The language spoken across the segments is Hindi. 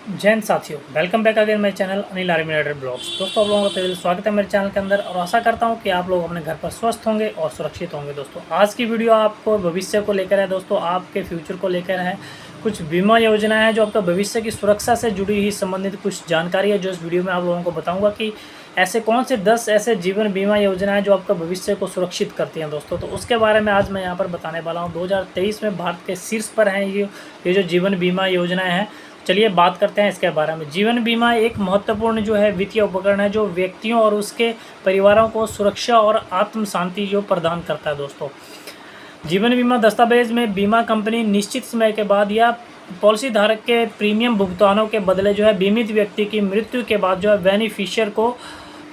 जैन साथियों, वेलकम बैक अगेन मेरे channel Anil army rider blogs. दोस्तों, आप लोगों का तहे दिल स्वागत है मेरे चैनल के अंदर और आशा करता हूं कि आप लोग अपने घर पर स्वस्थ होंगे और सुरक्षित होंगे। दोस्तों, आज की वीडियो आपको भविष्य को लेकर है। दोस्तों, आपके फ्यूचर को लेकर है। कुछ बीमा योजना है जो आपका भविष्य की सुरक्षा से जुड़ी हुई संबंधित कुछ जानकारी है जो इस वीडियो में आप लोगों को बताऊँगा कि ऐसे कौन से 10 ऐसे जीवन बीमा योजना है जो आपका भविष्य को सुरक्षित करती हैं। दोस्तों, तो उसके बारे में आज मैं यहाँ पर बताने वाला हूँ। 2023 में भारत के शीर्ष पर हैं ये जो जीवन बीमा योजनाएं हैं। चलिए बात करते हैं इसके बारे में। जीवन बीमा एक महत्वपूर्ण जो है वित्तीय उपकरण है जो व्यक्तियों और उसके परिवारों को सुरक्षा और आत्म शांति जो प्रदान करता है। दोस्तों, जीवन बीमा दस्तावेज में बीमा कंपनी निश्चित समय के बाद या पॉलिसी धारक के प्रीमियम भुगतानों के बदले जो है बीमित व्यक्ति की मृत्यु के बाद जो है बेनिफिशियर को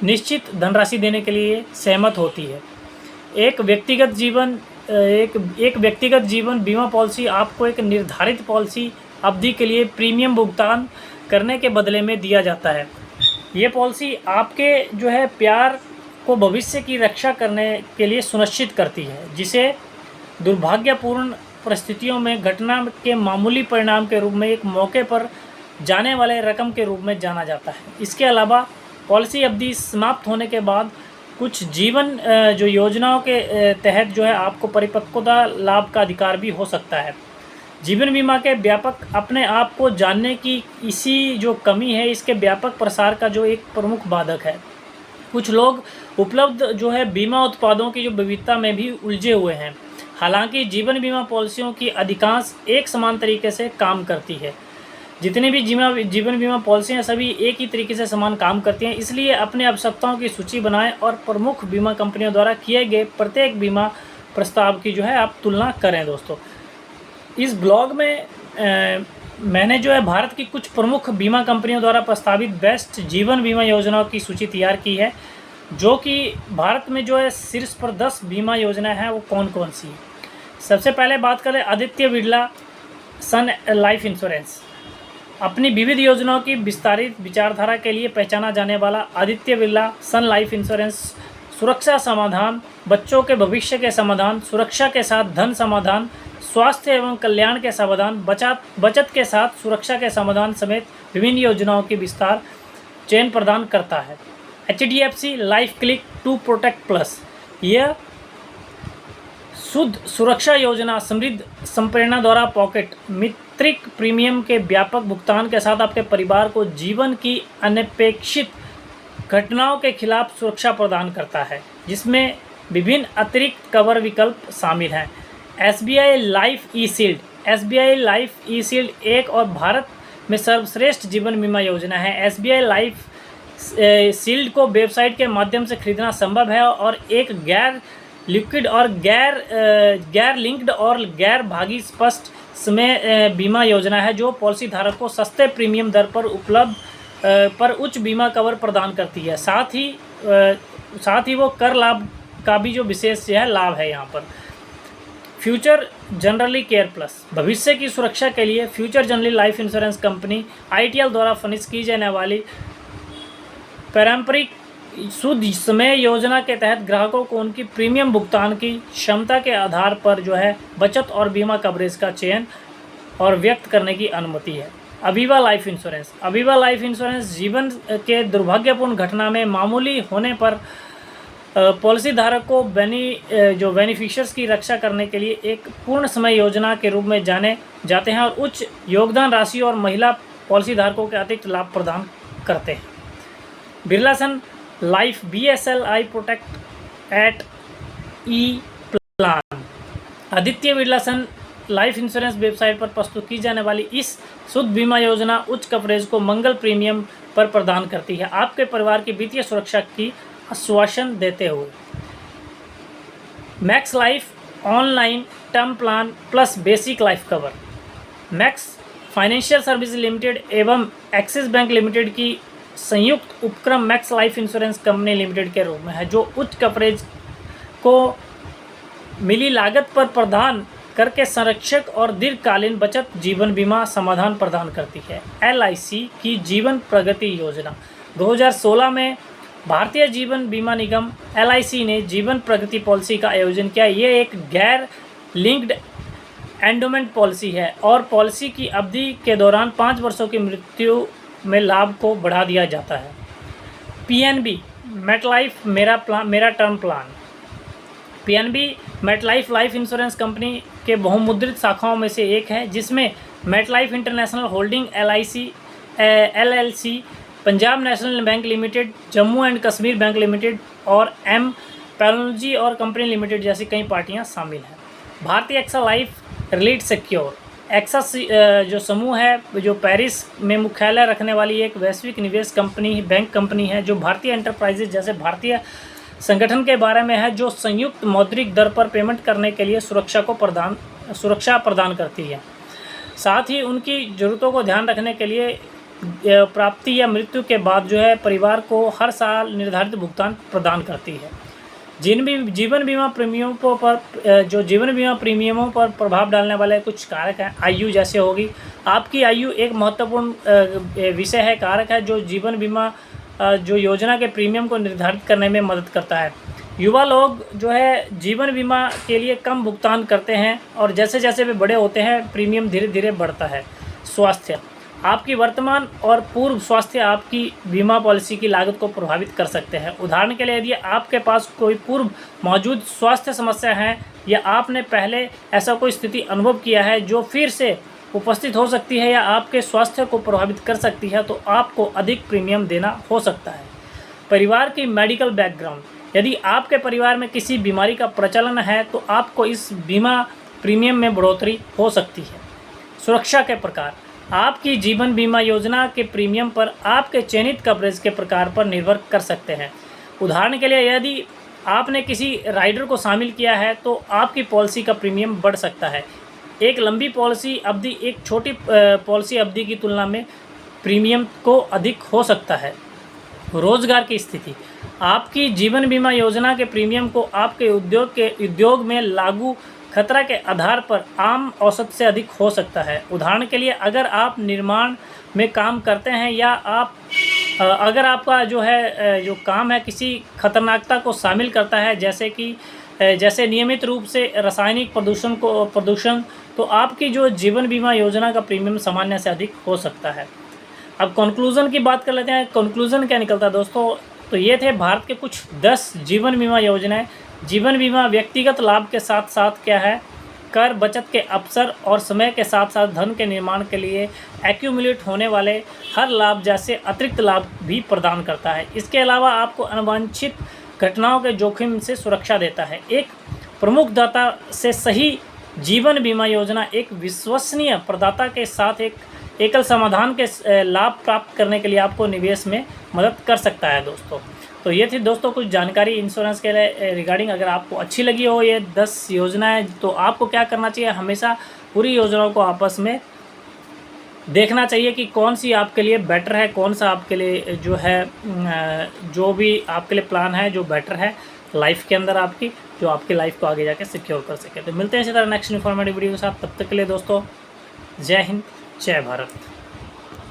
निश्चित धनराशि देने के लिए सहमत होती है। एक व्यक्तिगत जीवन बीमा पॉलिसी आपको एक निर्धारित पॉलिसी अवधि के लिए प्रीमियम भुगतान करने के बदले में दिया जाता है। ये पॉलिसी आपके जो है प्यार को भविष्य की रक्षा करने के लिए सुनिश्चित करती है, जिसे दुर्भाग्यपूर्ण परिस्थितियों में घटना के मामूली परिणाम के रूप में एक मौके पर जाने वाले रकम के रूप में जाना जाता है। इसके अलावा पॉलिसी अवधि समाप्त होने के बाद कुछ जीवन जो योजनाओं के तहत जो है आपको परिपक्वता लाभ का अधिकार भी हो सकता है। जीवन बीमा के व्यापक अपने आप को जानने की इसी जो कमी है, इसके व्यापक प्रसार का जो एक प्रमुख बाधक है। कुछ लोग उपलब्ध जो है बीमा उत्पादों की जो विविधता में भी उलझे हुए हैं। हालांकि जीवन बीमा पॉलिसियों की अधिकांश एक समान तरीके से काम करती है। जितनी भी जीवन बीमा पॉलिसियाँ सभी एक ही तरीके से समान काम करती हैं। इसलिए अपने आवश्यकताओं की सूची बनाएं और प्रमुख बीमा कंपनियों द्वारा किए गए प्रत्येक बीमा प्रस्ताव की जो है आप तुलना करें। दोस्तों, इस ब्लॉग में मैंने जो है भारत की कुछ प्रमुख बीमा कंपनियों द्वारा प्रस्तावित बेस्ट जीवन बीमा योजनाओं की सूची तैयार की है, जो कि भारत में जो है शीर्ष पर 10 बीमा योजनाएं हैं वो कौन कौन सी है। सबसे पहले बात करें आदित्य बिरला सन लाइफ इंश्योरेंस। अपनी विविध योजनाओं की विस्तारित विचारधारा के लिए पहचाना जाने वाला आदित्य बिरला सन लाइफ इंश्योरेंस सुरक्षा समाधान, बच्चों के भविष्य के समाधान, सुरक्षा के साथ धन समाधान, स्वास्थ्य एवं कल्याण के समाधान, बचत के साथ सुरक्षा के समाधान समेत विभिन्न योजनाओं की विस्तार चयन प्रदान करता है। HDFC life click to protect plus, यह शुद्ध सुरक्षा योजना समृद्ध संप्रेरणा द्वारा पॉकेट मित्रिक प्रीमियम के व्यापक भुगतान के साथ आपके परिवार को जीवन की अनपेक्षित घटनाओं के खिलाफ सुरक्षा प्रदान करता है, जिसमें विभिन्न अतिरिक्त कवर विकल्प शामिल हैं। SBI life e shield. SBI life e shield एक और भारत में सर्वश्रेष्ठ जीवन बीमा योजना है। SBI लाइफ शील्ड को वेबसाइट के माध्यम से खरीदना संभव है और एक गैर लिक्विड और गैर लिंक्ड और गैर भागी स्पष्ट समय बीमा योजना है जो पॉलिसी धारक को सस्ते प्रीमियम दर पर उच्च बीमा कवर प्रदान करती है। साथ ही वो कर लाभ का भी जो विशेष है लाभ है यहाँ पर। Future generally care plus. भविष्य की सुरक्षा के लिए future generally life insurance company ITL द्वारा फर्निश की जाने वाली पारंपरिक शुद्ध समय योजना के तहत ग्राहकों को उनकी प्रीमियम भुगतान की क्षमता के आधार पर जो है बचत और बीमा कवरेज का चयन और व्यक्त करने की अनुमति है। Aviva life insurance. Aviva life insurance जीवन के दुर्भाग्यपूर्ण घटना में मामूली होने पर पॉलिसी धारक को बेनिफिशियर्स की रक्षा करने के लिए एक पूर्ण समय योजना के रूप में जाने जाते हैं और उच्च योगदान राशि और महिला पॉलिसी धारकों के अतिरिक्त लाभ प्रदान करते हैं। बिरला सन लाइफ BSLI प्रोटेक्ट एट ई प्लान। आदित्य बिरला सन लाइफ इंश्योरेंस वेबसाइट पर प्रस्तुत की जाने वाली इस शुद्ध बीमा योजना उच्च कवरेज को मंगल प्रीमियम पर प्रदान करती है, आपके परिवार की वित्तीय सुरक्षा की आश्वासन देते हुए। Max life online term plan plus basic life cover. Max financial service limited एवं एक्सिस बैंक लिमिटेड की संयुक्त उपक्रम max life insurance company limited के रूप में है, जो उच्च कवरेज को मिली लागत पर प्रदान करके संरक्षक और दीर्घकालीन बचत जीवन बीमा समाधान प्रदान करती है। LIC की जीवन प्रगति योजना। 2016 में भारतीय जीवन बीमा निगम LIC ने जीवन प्रगति पॉलिसी का आयोजन किया। ये एक गैर लिंक्ड एंडोमेंट पॉलिसी है और पॉलिसी की अवधि के दौरान 5 वर्षों की मृत्यु में लाभ को बढ़ा दिया जाता है। पीएनबी मेटलाइफ मेरा term plan. PNB MetLife life insurance company के बहुमुद्रित शाखाओं में से एक है, जिसमें MetLife international holding LLC, Punjab national bank limited, Jammu and Kashmir bank limited और एम पैलोजी और कंपनी लिमिटेड जैसी कई पार्टियां शामिल हैं। भारतीय एक्सा लाइफ रिलीट सिक्योर। एक्सा जो समूह है, जो पेरिस में मुख्यालय रखने वाली एक वैश्विक निवेश कंपनी बैंक कंपनी है, जो भारतीय एंटरप्राइजेज जैसे भारतीय संगठन के बारे में है, जो संयुक्त मौद्रिक दर पर पेमेंट करने के लिए सुरक्षा प्रदान करती है। साथ ही उनकी ज़रूरतों को ध्यान रखने के लिए प्राप्ति या मृत्यु के बाद जो है परिवार को हर साल निर्धारित भुगतान प्रदान करती है। जीवन बीमा प्रीमियमों पर प्रभाव डालने वाले कुछ कारक हैं। आयु जैसे होगी, आपकी आयु एक महत्वपूर्ण विषय है, कारक है जो जीवन बीमा जो योजना के प्रीमियम को निर्धारित करने में मदद करता है। युवा लोग जो है जीवन बीमा के लिए कम भुगतान करते हैं और जैसे जैसे वे बड़े होते हैं प्रीमियम धीरे धीरे बढ़ता है। स्वास्थ्य, आपकी वर्तमान और पूर्व स्वास्थ्य आपकी बीमा पॉलिसी की लागत को प्रभावित कर सकते हैं। उदाहरण के लिए, यदि आपके पास कोई पूर्व मौजूद स्वास्थ्य समस्या है या आपने पहले ऐसा कोई स्थिति अनुभव किया है जो फिर से उपस्थित हो सकती है या आपके स्वास्थ्य को प्रभावित कर सकती है, तो आपको अधिक प्रीमियम देना हो सकता है। परिवार की मेडिकल बैकग्राउंड, यदि आपके परिवार में किसी बीमारी का प्रचलन है तो आपको इस बीमा प्रीमियम में बढ़ोतरी हो सकती है। सुरक्षा के प्रकार, आपकी जीवन बीमा योजना के प्रीमियम पर आपके चयनित कवरेज के प्रकार पर निर्भर कर सकते हैं। उदाहरण के लिए, यदि आपने किसी राइडर को शामिल किया है तो आपकी पॉलिसी का प्रीमियम बढ़ सकता है। एक लंबी पॉलिसी अवधि एक छोटी पॉलिसी अवधि की तुलना में प्रीमियम को अधिक हो सकता है। रोजगार की स्थिति, आपकी जीवन बीमा योजना के प्रीमियम को आपके उद्योग में लागू खतरा के आधार पर आम औसत से अधिक हो सकता है। उदाहरण के लिए, अगर आप निर्माण में काम करते हैं या अगर आपका जो काम है किसी खतरनाकता को शामिल करता है, जैसे नियमित रूप से रासायनिक प्रदूषण, तो आपकी जो जीवन बीमा योजना का प्रीमियम सामान्य से अधिक हो सकता है। अब कंक्लूज़न की बात कर लेते हैं। कंक्लूज़न क्या निकलता है दोस्तों? तो ये थे भारत के कुछ 10 जीवन बीमा योजनाएं। जीवन बीमा व्यक्तिगत लाभ के साथ साथ क्या है, कर बचत के अवसर और समय के साथ साथ धन के निर्माण के लिए एक्यूमुलेट होने वाले हर लाभ जैसे अतिरिक्त लाभ भी प्रदान करता है। इसके अलावा आपको अनवांछित घटनाओं के जोखिम से सुरक्षा देता है। एक प्रमुख दाता से सही जीवन बीमा योजना एक विश्वसनीय प्रदाता के साथ एक एकल समाधान के लाभ प्राप्त करने के लिए आपको निवेश में मदद कर सकता है दोस्तों। तो ये थी दोस्तों कुछ जानकारी इंश्योरेंस के लिए रिगार्डिंग। अगर आपको अच्छी लगी हो ये 10 योजनाएं, तो आपको क्या करना चाहिए, हमेशा पूरी योजनाओं को आपस में देखना चाहिए कि कौन सी आपके लिए बेटर है, कौन सा आपके लिए जो है जो भी आपके लिए प्लान है जो बेटर है लाइफ के अंदर आपकी, जो आपकी लाइफ को आगे जाके सिक्योर कर सके। तो मिलते हैं इसी तरह नेक्स्ट इन्फॉर्मेटिव वीडियो के साथ। तब तक के लिए दोस्तों जय हिंद, जय भारत।